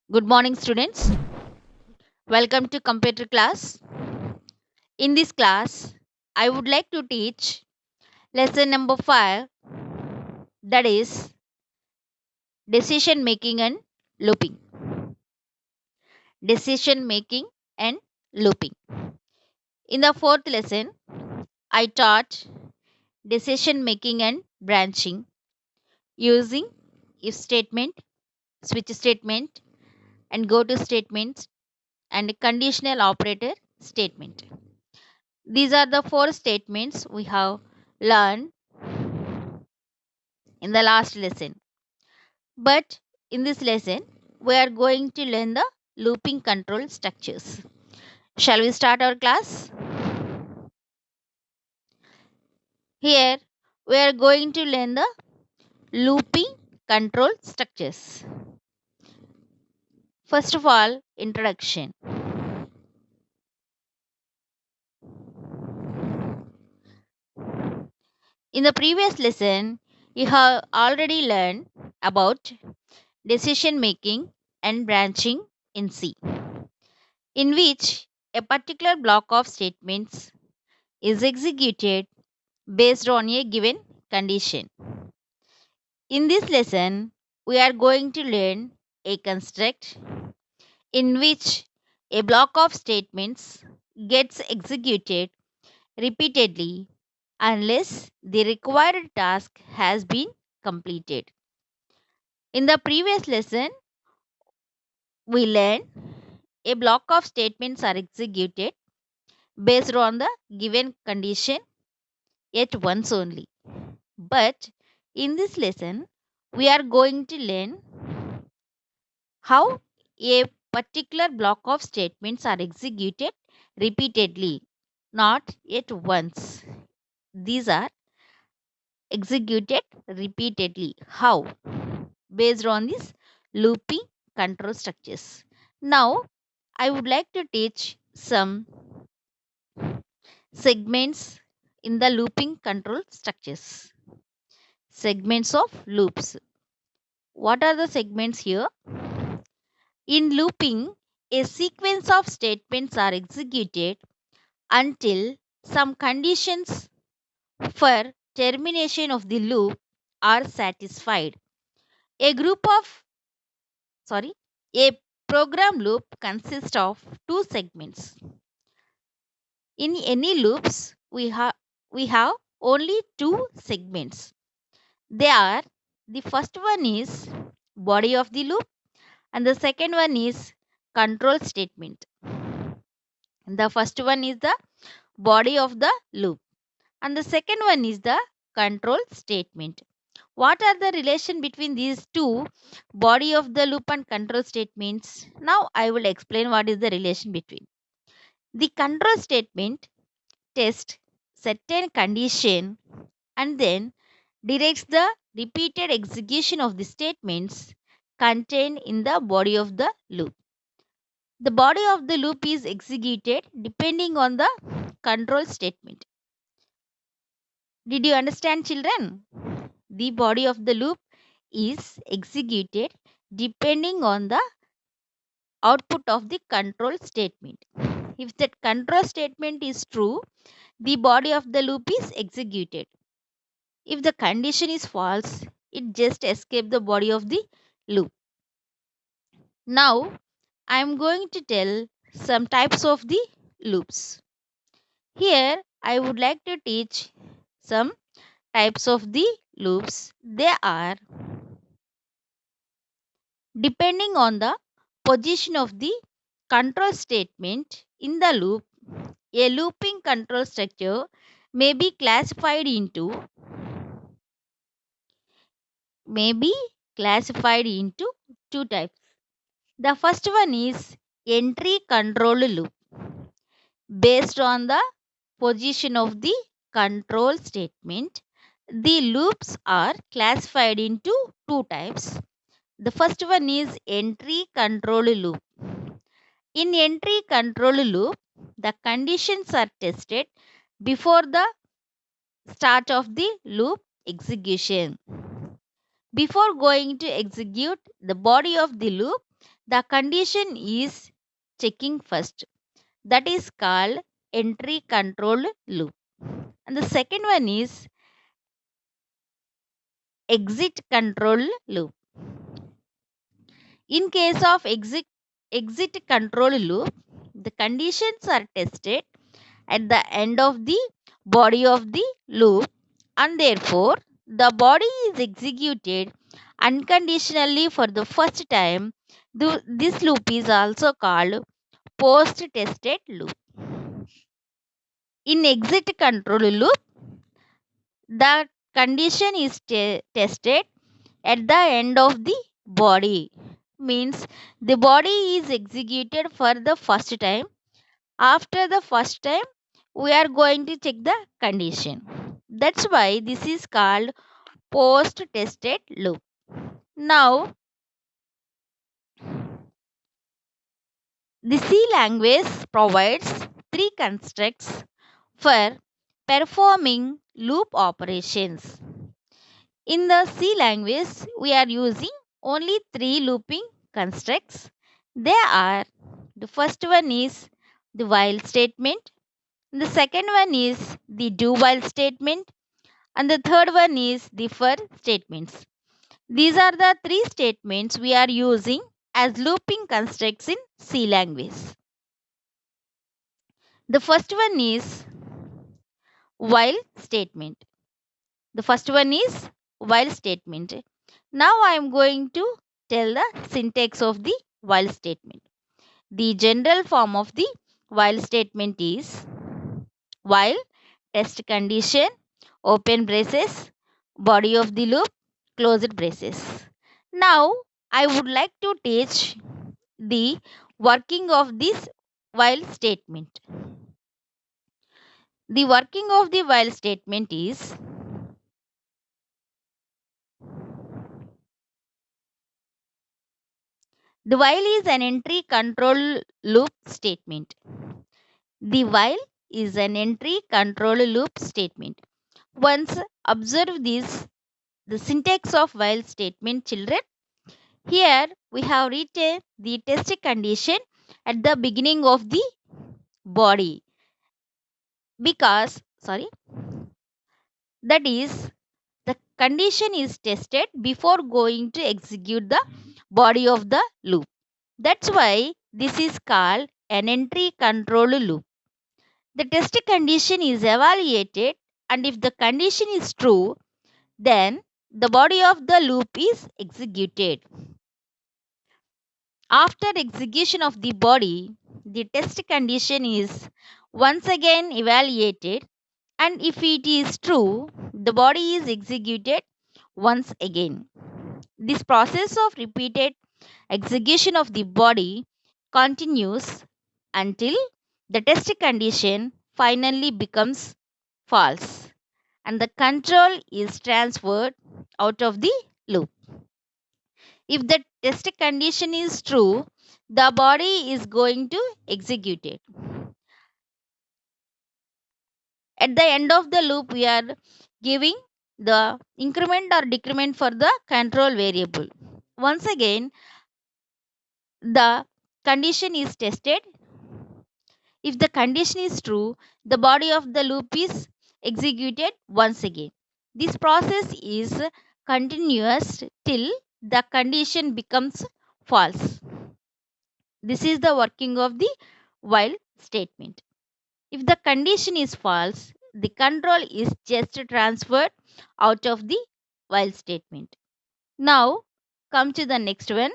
Good morning, students. Welcome to computer class. In this class, I would like to teach lesson number 5, that is decision making and looping. Decision making and looping. In the fourth lesson, I taught decision making and branching using if statement, switch statement, and go to statements and conditional operator statement. These are the four statements we have learned in the last lesson. But in this lesson, we are going to learn the looping control structures. Shall we start our class? Here, we are going to learn the looping control structures. First of all, introduction. In the previous lesson, you have already learned about decision making and branching in C, in which a particular block of statements is executed based on a given condition. In this lesson, we are going to learn a construct in which a block of statements gets executed repeatedly unless the required task has been completed. In the previous lesson, we learned a block of statements are executed based on the given condition yet once only. But in this lesson, we are going to learn how a particular block of statements are executed repeatedly, not yet once. These are executed repeatedly. How? Based on these looping control structures. Now, I would like to teach some segments in the looping control structures. Segments of loops. What are the segments here? In looping, a sequence of statements are executed until some conditions for termination of the loop are satisfied. A group of sorry, a program loop consists of two segments. In any loops, we have only two segments. They are, the first one is body of the loop and the second one is control statement. The first one is the body of the loop and the second one is the control statement. What are the relation between these two, body of the loop and control statements? Now I will explain what is the relation between. The control statement tests certain condition and then directs the repeated execution of the statements contained in the body of the loop. The body of the loop is executed depending on the control statement. Did you understand, children? The body of the loop is executed depending on the output of the control statement. If that control statement is true, the body of the loop is executed. If the condition is false, it just escapes the body of the loop. Now, I am going to tell some types of the loops. Here, I would like to teach some types of the loops. They are, depending on the position of the control statement in the loop, a looping control structure may be classified into two types. The first one is entry control loop. Based on the position of the control statement, the loops are classified into two types. The first one is entry control loop. In entry control loop, the conditions are tested before the start of the loop execution. Before going to execute the body of the loop, The condition is checking first. That is called entry control loop. And the second one is exit control loop. In case of exit control loop, the conditions are tested at the end of the body of the loop, and therefore the body is executed unconditionally for the first time. This loop is also called post tested loop. In exit control loop, the condition is tested at the end of the body, means the body is executed for the first time. After the first time, we are going to check the condition. That's why this is called post tested loop. Now, the C language provides three constructs for performing loop operations. In the C language, we are using only three looping constructs. They are, the first one is the while statement, the second one is the do while statement, and the third one is the for statements. These are the three statements we are using as looping constructs in C language. The first one is while statement. The first one is while statement. Now I am going to tell the syntax of the while statement. The general form of the while statement is while test condition, open braces, body of the loop, closed braces. Now I would like to teach the working of this while statement. The working of the while statement is the while is an entry control loop statement. The while is an entry control loop statement. Once observe this, the syntax of while statement, children. Here we have written the test condition at the beginning of the body because, that is, the condition is tested before going to execute the body of the loop. That's why this is called an entry control loop. The test condition is evaluated, and if the condition is true, then the body of the loop is executed. After execution of the body, the test condition is once again evaluated, and if it is true, the body is executed once again. This process of repeated execution of the body continues until the test condition finally becomes false and the control is transferred out of the loop. If the test condition is true, the body is going to execute it. At the end of the loop, we are giving the increment or decrement for the control variable. Once again, the condition is tested. If the condition is true, the body of the loop is executed once again. This process is continuous till the condition becomes false. This is the working of the while statement. If the condition is false, the control is just transferred out of the while statement. Now come to the next one,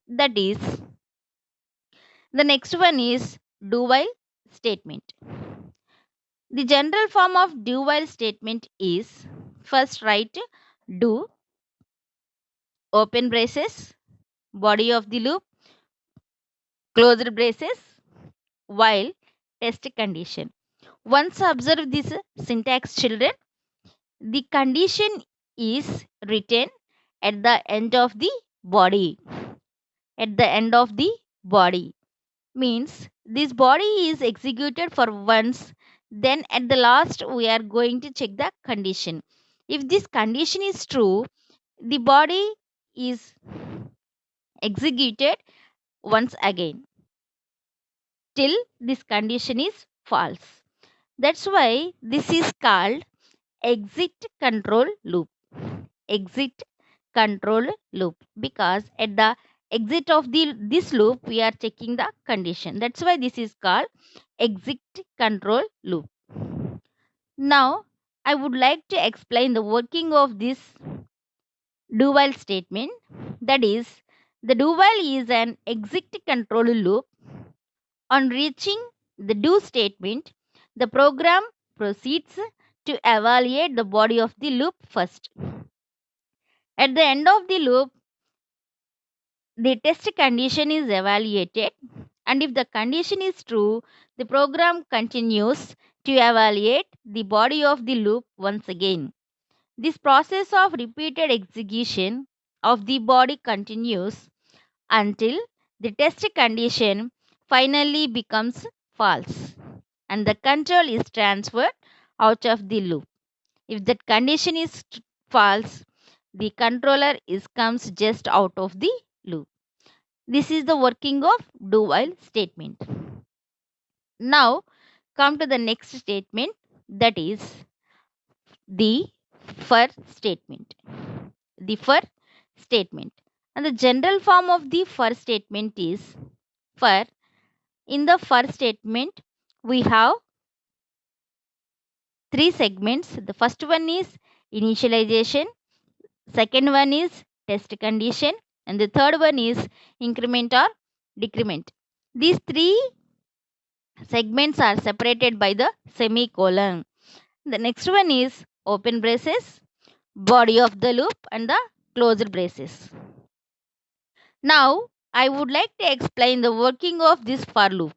that is the next one is do while statement. The general form of do while statement is first write do, open braces, body of the loop, closed braces, while test condition. Once observe this syntax, children, the condition is written at the end of the body. At the end of the body means this body is executed for once, then at the last we are going to check the condition. If this condition is true, the body is executed once again till this condition is false. That's why this is called exit control loop. Exit control loop, because at the exit of this loop we are checking the condition. That's why this is called exit control loop. Now I would like to explain the working of this do while statement. That is, the do while is an exit control loop. On reaching the do statement, the program proceeds to evaluate the body of the loop first. At the end of the loop, the test condition is evaluated, and if the condition is true, the program continues to evaluate the body of the loop once again. This process of repeated execution of the body continues until the test condition finally becomes false and the control is transferred out of the loop. If that condition is false, the controller comes just out of the loop. This is the working of do while statement. Now come to the next statement, that is the for statement. The for statement. And the general form of the for statement is for. In the for statement, we have three segments. The first one is initialization, second one is test condition, and the third one is increment or decrement. These three segments are separated by the semicolon. The next one is open braces, body of the loop, and the closed braces. Now, I would like to explain the working of this for loop.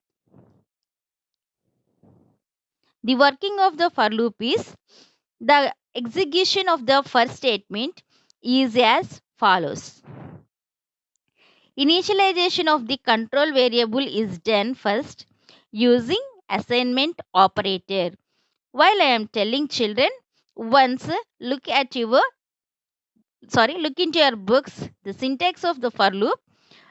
The working of the for loop is the execution of the first statement is as follows. Initialization of the control variable is done first using assignment operator. While I am telling children, once look into your books, the syntax of the for loop.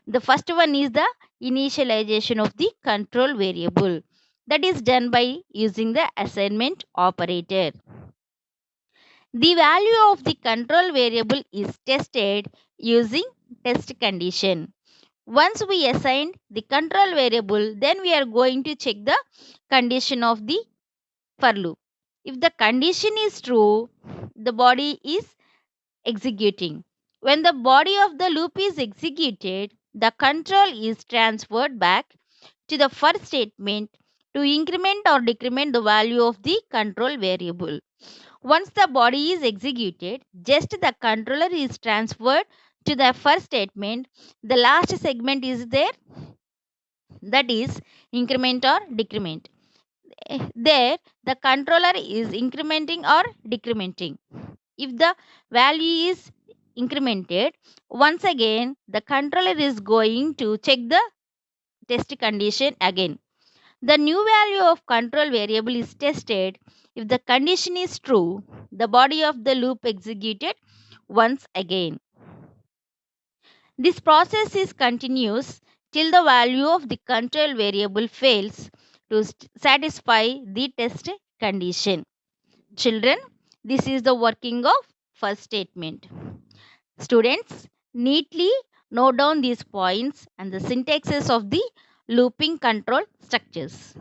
The first one is the initialization of the control variable. That is done by using the assignment operator. The value of the control variable is tested using test condition. Once we assign the control variable, then we are going to check the condition of the for loop. If the condition is true, the body is executing. When the body of the loop is executed, the control is transferred back to the for statement to increment or decrement the value of the control variable. Once the body is executed, just the controller is transferred to the for statement. The last segment is there, that is increment or decrement. There, the controller is incrementing or decrementing. If the value is incremented, once again the controller is going to check the test condition again. The new value of control variable is tested. If the condition is true, the body of the loop executed once again. This process is continuous till the value of the control variable fails to satisfy the test condition. Children, this is the working of first statement. Students, neatly note down these points and the syntaxes of the looping control structures.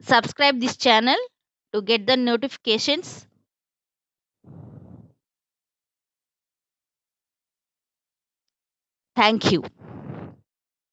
Subscribe this channel to get the notifications. Thank you.